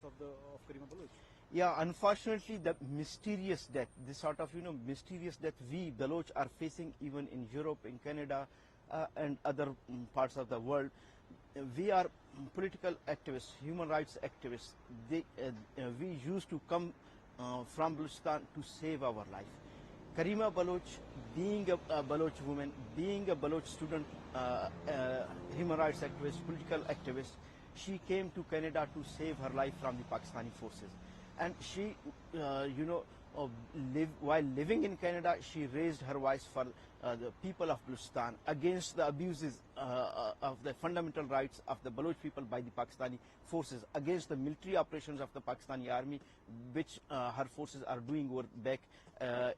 of Karima Baloch? Yeah, unfortunately, the mysterious death, this sort of mysterious death we Baloch are facing even in Europe, in Canada, and other parts of the world. We are political activists, human rights activists. We used to come from Balochistan to save our life. Karima Baloch, being a Baloch woman, being a Baloch student, human rights activist, political activist, she came to Canada to save her life from the Pakistani forces. And she, while living in Canada, she raised her voice for the people of Balochistan against the abuses of the fundamental rights of the Baloch people by the Pakistani forces, against the military operations of the Pakistani army, which her forces are doing over back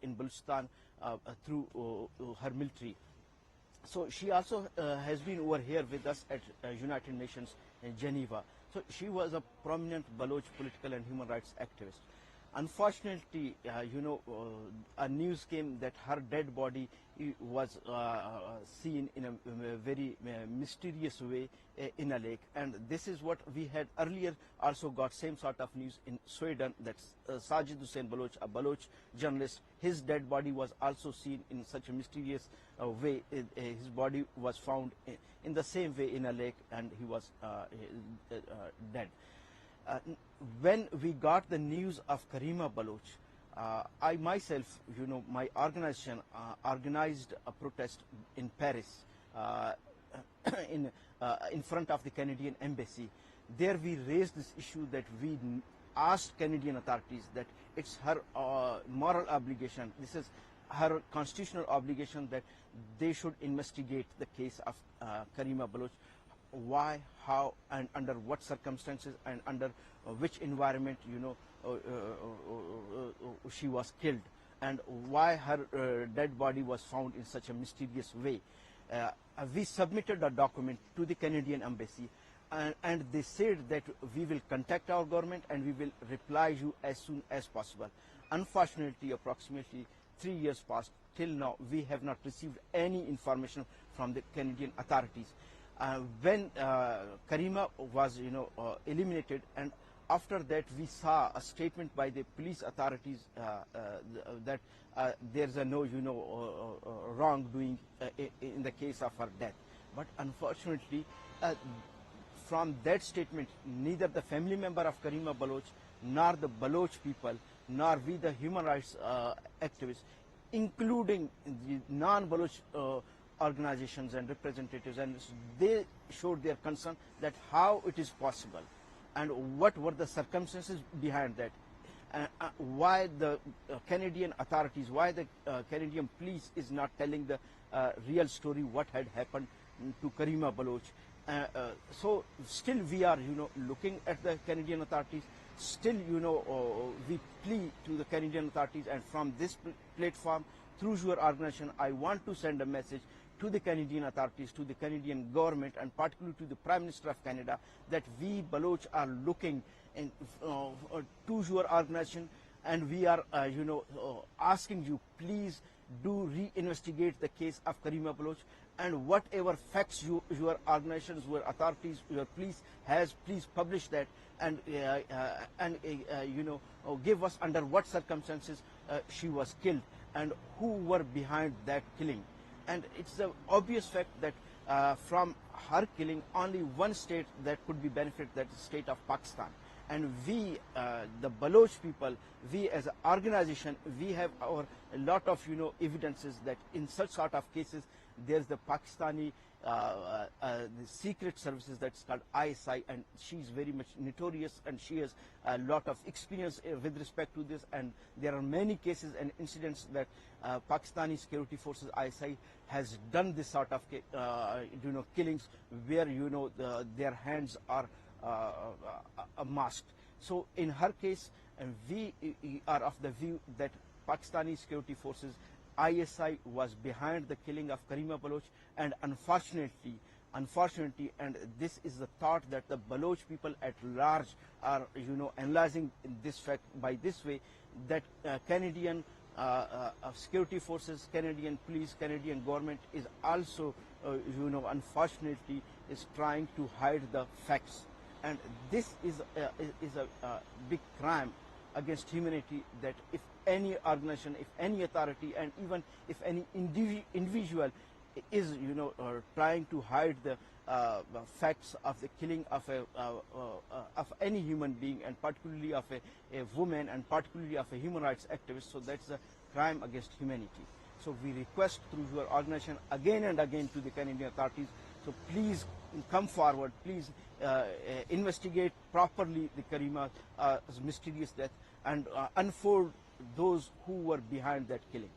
in Balochistan through her military. So she also has been over here with us at United Nations in Geneva. So she was a prominent Baloch political and human rights activist. Unfortunately, a news came that her dead body was seen in a very mysterious way in a lake, and this is what we had earlier also got same sort of news in Sweden, that Sajid Hussain Baloch, a Baloch journalist, his dead body was also seen in such a mysterious way. His body was found in the same way in a lake, and he was dead. When we got the news of Karima Baloch, I myself, my organization organized a protest in Paris in front of the Canadian embassy. There we raised this issue that we asked Canadian authorities that it's her moral obligation, this is her constitutional obligation, that they should investigate the case of Karima Baloch. Why, how, and under what circumstances, and under which environment, she was killed, and why her dead body was found in such a mysterious way. We submitted a document to the Canadian embassy, and they said that we will contact our government and we will reply you as soon as possible. Unfortunately, approximately 3 years passed. Till now, we have not received any information from the Canadian authorities. When Karima was, eliminated, and after that we saw a statement by the police authorities that there's no, wrongdoing in the case of her death. But unfortunately, from that statement, neither the family member of Karima Baloch, nor the Baloch people, nor we the human rights activists, including the non-Baloch organizations and representatives, and they showed their concern that how it is possible and what were the circumstances behind that, why the Canadian authorities, why the Canadian police is not telling the real story, what had happened to Karima Baloch. So still we are looking at the Canadian authorities, still we plead to the Canadian authorities, and from this platform, through your organization, I want to send a message to the Canadian authorities, to the Canadian government, and particularly to the Prime Minister of Canada, that we Baloch are looking to your organization, and we are asking you, please do re-investigate the case of Karima Baloch, and whatever facts your organizations, your authorities, your police has, please publish that, and give us under what circumstances she was killed and who were behind that killing. And it's an obvious fact that from her killing, only one state that could be benefited, that is the state of Pakistan. And we, the Baloch people, we as an organization, we have a lot of evidences that in such sort of cases, there's the Pakistani the secret services that's called ISI, and she's very much notorious, and she has a lot of experience with respect to this, and there are many cases and incidents that Pakistani security forces ISI has done this sort of killings where their hands are masked. So in her case, we are of the view that Pakistani security forces ISI was behind the killing of Karima Baloch, and unfortunately, and this is the thought that the Baloch people at large are analyzing this fact by this way, that Canadian security forces, Canadian police, Canadian government is also unfortunately is trying to hide the facts. And this is a big crime against humanity, that if any organization, if any authority, and even if any individual is trying to hide the facts of the killing of any human being, and particularly of a woman, and particularly of a human rights activist, so that's a crime against humanity. So we request through your organization again and again to the Canadian authorities, so please come forward, please investigate properly the Karima's mysterious death, and unfold those who were behind that killing.